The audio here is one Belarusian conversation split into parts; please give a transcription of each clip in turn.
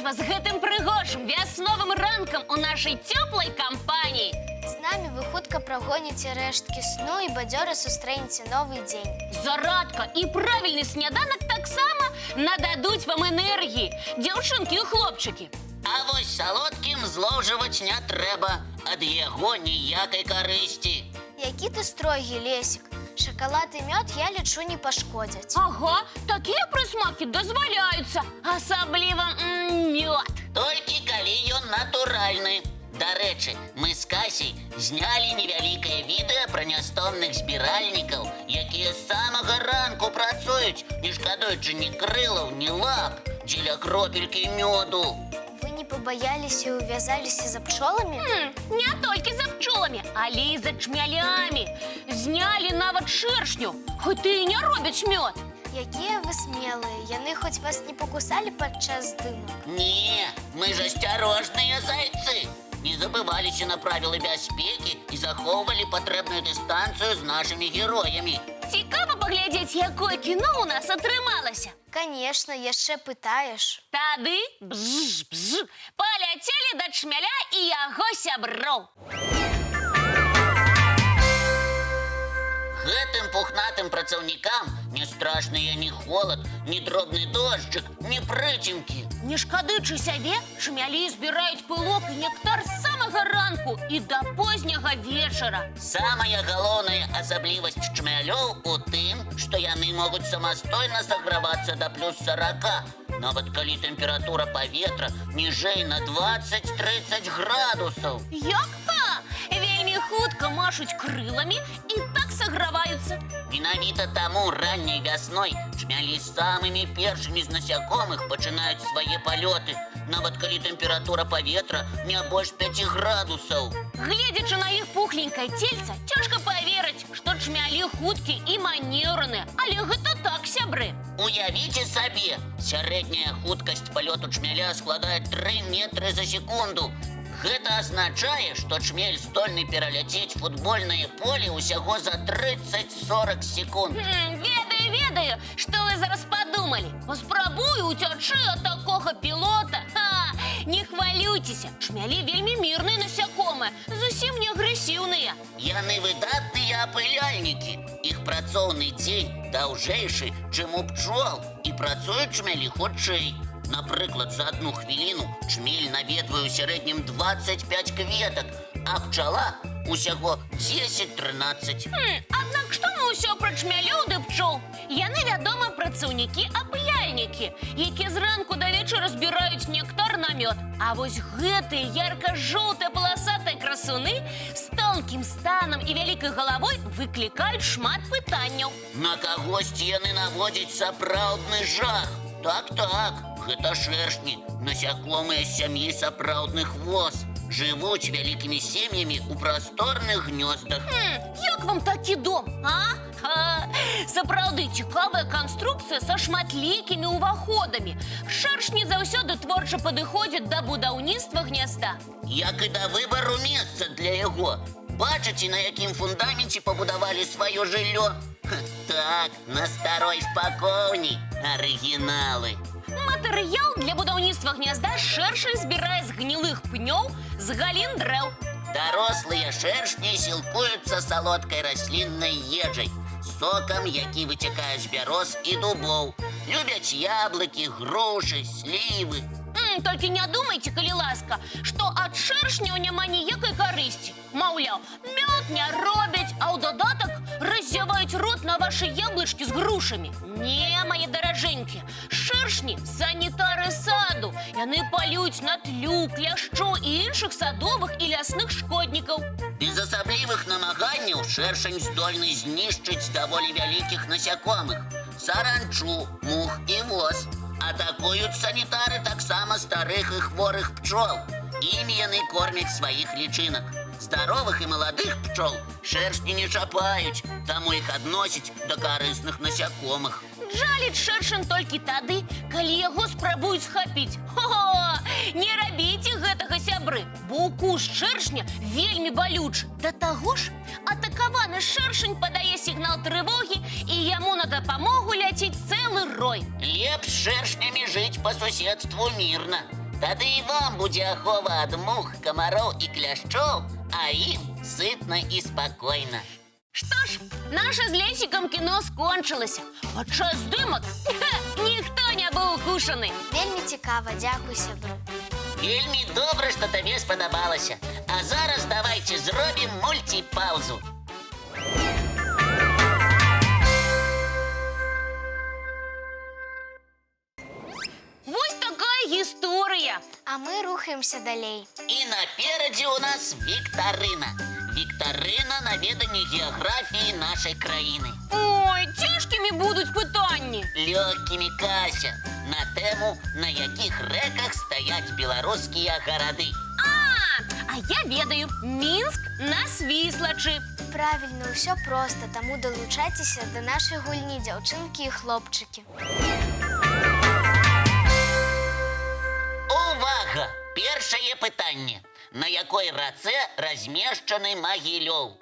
вас з гэтым прыгожым вясновым ранкам у нашай цёплай кампаніі. З намі вы хутка прагоніце рэшткі сну і бадзёра сустрэнеце новы дзень. Зарадка і правільны сняданак таксама нададуць вам энергіі, дзяўчынкі і хлопчыкі. А вось салодкім злоўжываць не трэба, ад яго ніякай карысці. Які ты строгі, Лесік. Шакалад і мёд, я лічу, не пашкодзяць. Ага, такія прысмакі дазваляюцца, асабліва мёд. Толькі калі ён натуральны. Дарэчы, мы з Касей знялі невялікае відэа пра нястомных збіральнікаў, якія з самага ранку працуюць, не шкадуючы ні крылаў, ні лап, дзеля кропелькі мёду. Вы не пабаяліся і увязаліся за пчоламі? Не толькі за пчоламі, але і за чмялямі. Знялі нават шэршню, хоць і не робяць мёд. Якія вы смелыя, яны хоць вас не пакусалі падчас здымак? Не, мы ж асцярожныя зайцы. Не забываліся на правілы бяспекі і захоўвалі патрэбную дыстанцыю з нашымі героямі. Цікава паглядзець, якое кіно ў нас атрымалася. Канешне, яшчэ пытаеш. Тады бзж-бзж паляцелі да чмяля і яго сяброў. Гэтым пухнатым працаўнікам не страшныя ні холад, ні дробны дожджык, ні прыцемкі. Не шкадуючы сябе, чмялі збіраюць пылок і нектар з самага ранку і да позняга вечара. Самая галоўная асаблівасць чмялёў у тым, што яны могуць самастойна сагравацца да плюс 40, нават калі тэмпература паветра ніжэй на 20-30 градусаў. Як? Вельмі хутка машуць крыламі і так саграваюцца. Менавіта таму ранняй вясной чмялі самымі першымі з насякомых пачынаюць свае палёты, нават калі тэмпература паветра не больш 5 градусаў. Гледзячы на іх пухленькае цельца, цяжка паверыць, што чмялі хуткі і манеўрныя, але гэта так, сябры. Уявіце сабе, сярэдняя хуткасць палёту чмяля складае 3 метры за секунду. Гэта азначае, што чмель здольны пераляцець футбольнае поле ўсяго за 30-40 секунд. Ведаю, што вы зараз падумалі. Паспрабую уцячы ад такога пілота. Не хвалюйцеся, чмялі вельмі мірныя насякомыя, зусім не агрэсіўныя. Яны выдатныя апыляльнікі. Іх працоўны дзень даўжэйшы, чым у пчол, і працуюць чмялі хутчэй. Напрыклад, за 1 хвіліну чмель наведвае ў сярэднім 25 кветак, а пчала усяго 10-13. Аднак што мы ўсё пра чмялёў ды пчол? Яны, вядома, працаўнікі-апыляльнікі, якія зранку да вечара збіраюць нектар на мёд. А вось гэтыя ярка-жоўтыя паласатыя красуны з тонкім станам і вялікай галавой выклікаюць шмат пытанняў. На кагосьці яны наводзяць сапраўдны жах. Так, гэта шэршні, насякомыя з сям'і сапраўдных воз. Жывуць вялікімі сем'ямі ў прасторных гнёздах. Як вам такі дом, а? Сапраўды цікавая канструкцыя са шматлікімі ўваходамі. Шэршні заўсёды творча падыходзяць да будаўніцтва гнязда. Як і да выбару месца для яго. Бачыце, на якім фундаменце пабудавалі сваё жыллё? Так, на старой спакоўні. Арыгіналы. Матэрыял для будаўніцтва гнязда шэршань збірае з гнілых пнёў, з галін дрэў. Дарослыя шэршні сілкуюцца салодкай расліннай ежай, сокам, які выцякае з бяроз і дубоў. Любяць яблыкі, грушы, слівы. Толькі не думайце, калі ласка, што ад шэршняў няма ніякай карысці. Маўляў, мёд не робяць, а ў дадатак раззяваюць рот на вашы яблычкі з грушамі. Не, мае даражэнькія, шэршні – санітары саду. Яны палююць на тлю, кляшчоў і іншых садовых і лясных шкоднікаў. Без асаблівых намаганняў шэршань здольны знішчыць даволі вялікіх насякомых – саранчу, мух і воз. Атакуюць санітары таксама старых і хворых пчол. Імі яны кормяць сваіх лічынак. Здаровых і маладых пчол шэршні не чапаюць, таму іх адносяць да карысных насякомых. Жаліць шэршань толькі тады, калі яго спрабуюць схапіць. Не рабіце гэтага, сябры, бо укус шэршня вельмі балючы. Да таго ж, атакаваны шэршань падае сігнал трывогі, і яму на дапамогу ляціць цэлы рой. Лепш з шэршнямі жыць па суседству мірна. Тады і вам будзе ахова ад мух, камароў і кляшчоў, а ім сытна і спакойна. Што ж, наша з Лесікам кіно скончылася. Падчас здымак ніхто не быў укушаны. Вельмі цікава, дзякуй, сябры. Вельмі добра, што табе спадабалася. А зараз давайце зробім мульціпаўзу. Вось такая гісторыя. А мы рухаемся далей. І наперадзе у нас віктарына. Віктарына на веданне геаграфіі нашай краіны. Ой, цяжкімі будуць пытанні. Лёгкімі, Кася, на тэму, на якіх рэках стаяць беларускія гарады. А я ведаю, Мінск на Свіслачы. Правільна, ўсё проста, таму далучайцеся да нашай гульні, дзяўчынкі і хлопчыкі. Увага! Першае пытанне. На якой рацэ размешчаны Магілёў?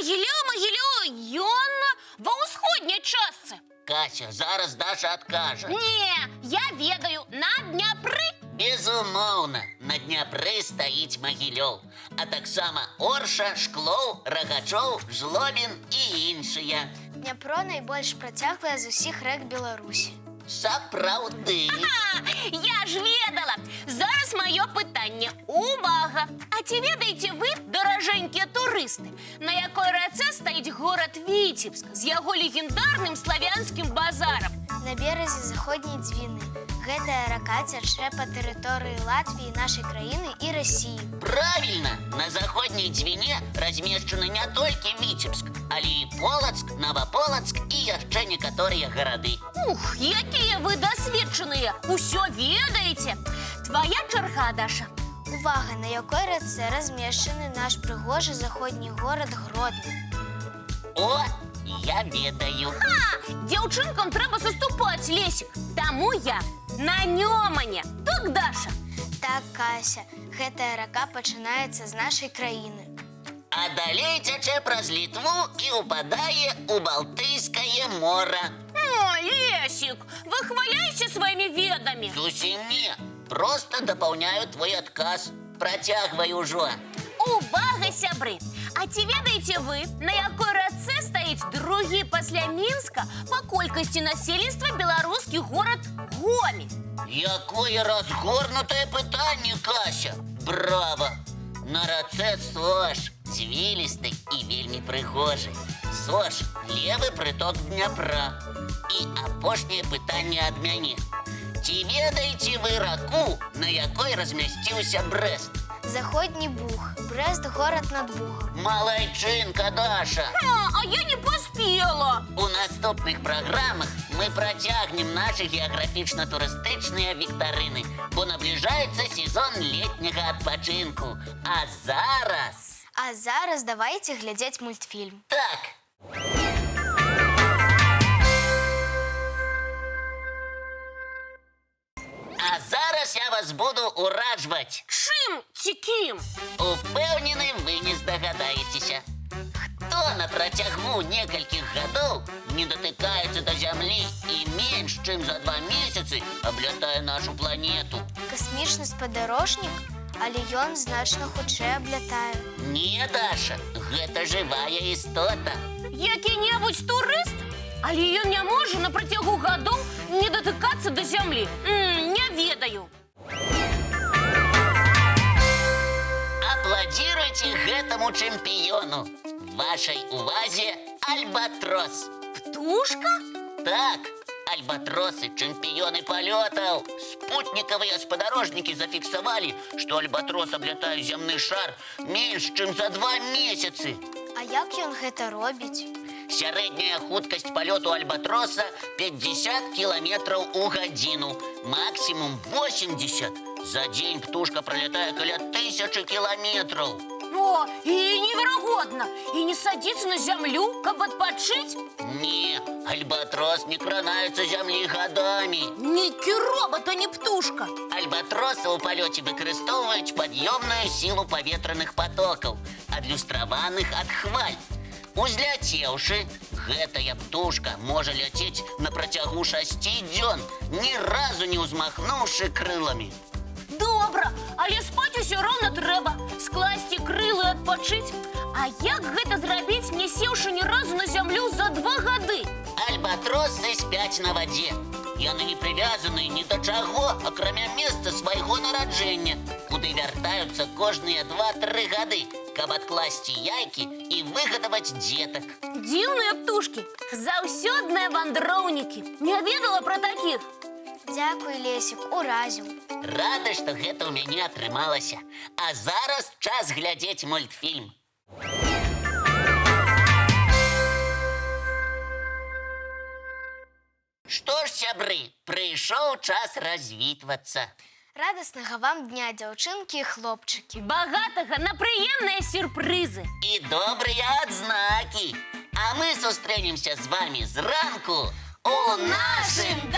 Магілёў, ён ва ўсходняй частцы. Кася, зараз Даша адкажа. Не, я ведаю, на Дняпры. Безумоўна, на Дняпры стаіць Магілёў, а таксама Орша, Шклоў, Рагачоў, Жлобін і іншыя. Дняпро найбольш працяглая з усіх рэк Беларусі. Сапраўды. Я ж ведала. Зараз маё пытанне. Увага! А ці ведаеце вы, даражэнькія турысты, на якой рацэ стаіць горад Віцебск з яго легендарным славянскім базарам? На беразе заходняй Двіны. Гэтая рака цячэ па тэрыторыі Латвіі, нашай краіны і Расіі. Правільна! На заходняй Двіне размешчаны не толькі Віцебск, але і Полацк, Новаполацк і яшчэ некаторыя гарады. Ух, якія вы дасведчаныя! Усё ведаеце! Твая чарга, Даша. Увага, на якой рацэ размешчаны наш прыгожы заходні горад Гродны. О, я ведаю. Дзяўчынкам трэба саступаць, Лесік. Таму я на Нёмане. Так, Даша? Так, Кася, гэтая рака пачынаецца з нашай краіны. А далей цячэ праз Літву і ўпадае ў Балтыйскае мора. О, Лесік, выхваляйся сваімі ведамі. Зусім не. Просто дапаўняю твой адказ. Працягвай ужо. Увага, сябры! А ці ведаеце вы, на якой рацэ стаіць другі пасля Мінска па колькасці насельніцтва беларускі горад Гомель? Якое разгорнутае пытанне, Кася! Браво! На рацэ Сош, звілістай і вельмі прыгожай. Сош – левы прыток Дняпра. І апошняе пытанне ад мяне. Ці ведаеце вы раку, на якой размясціўся Брэст? Заходні Буг. Брэст горад над Бугам. Малайчынка, Даша! А я не паспела. У наступных праграмах мы працягнем нашы геаграфічна-турыстычныя віктарыны, бо набліжаецца сезон летняга адпачынку. А зараз давайце глядзець мультфільм. Так. А зараз я вас буду ураджваць. Чым ці кім? Упэўнены, вы не здагадаецеся. Хто на працягу некалькіх гадоў не датыкаецца да зямлі і менш чым за 2 месяцы аблятае нашу планету? Касмічны спадарожнік? Але ён значна хутчэй аблятае. Не, Даша, гэта жывая істота. Які-небудзь турыст? Але ён не можа на працягу гадоў не датыкацца да зямлі. Не ведаю. Апладзіруйце гэтаму чэмпіёну. Вашай увазе альбатрос. Птушка? Так, альбатросы – чэмпіёны палётаў. Спутнікавыя спадарожнікі зафіксавалі, што альбатрос аблятае зямны шар менш чым за 2 месяцы. А як ён гэта робіць? Сярэдняя хуткасць палёту альбатроса 50 кіламетраў у гадзіну, максімум 80. За дзень птушка пралятае каля 1000 кіламетраў. О, і неверагодна. І не садзіцца на зямлю, каб адпачыць? Не, альбатрос не кранаецца зямлі гадамі. Нікі робат, а не птушка. Альбатросы ў палёце выкарыстоўваюць пад'ёмную сілу паветраных патокаў, адлюстраваных ад хваль. Узляцеўшы, гэтая птушка можа ляцець на працягу 6 дзён, ні разу не ўзмахнуўшы крыламі. але спаць усё роўна трэба. Скласці крылы і адпачыць. А як гэта зрабіць, не сеўшы ні разу на зямлю за 2 гады? Альбатросы спяць на вадзе. Яны не прывязаны ні да чаго, акрамя месца свайго нараджэння, куды вяртаюцца кожныя 2-3 гады, каб адкласці яйкі і выгадаваць дзетак. Дзіўныя птушкі, заўсёдныя вандроўнікі. Не ведала пра такіх. Дзякуй, Лесік, уразіў. Рада, што гэта ў мяне атрымалася. А зараз час глядзець мультфільм. Што ж, сябры, прыйшоў час развітвацца. Радаснага вам дня, дзяўчынкі і хлопчыкі. Багатага на прыемныя сюрпрызы. І добрыя адзнакі. А мы сустрэнемся з вамі зранку у нашым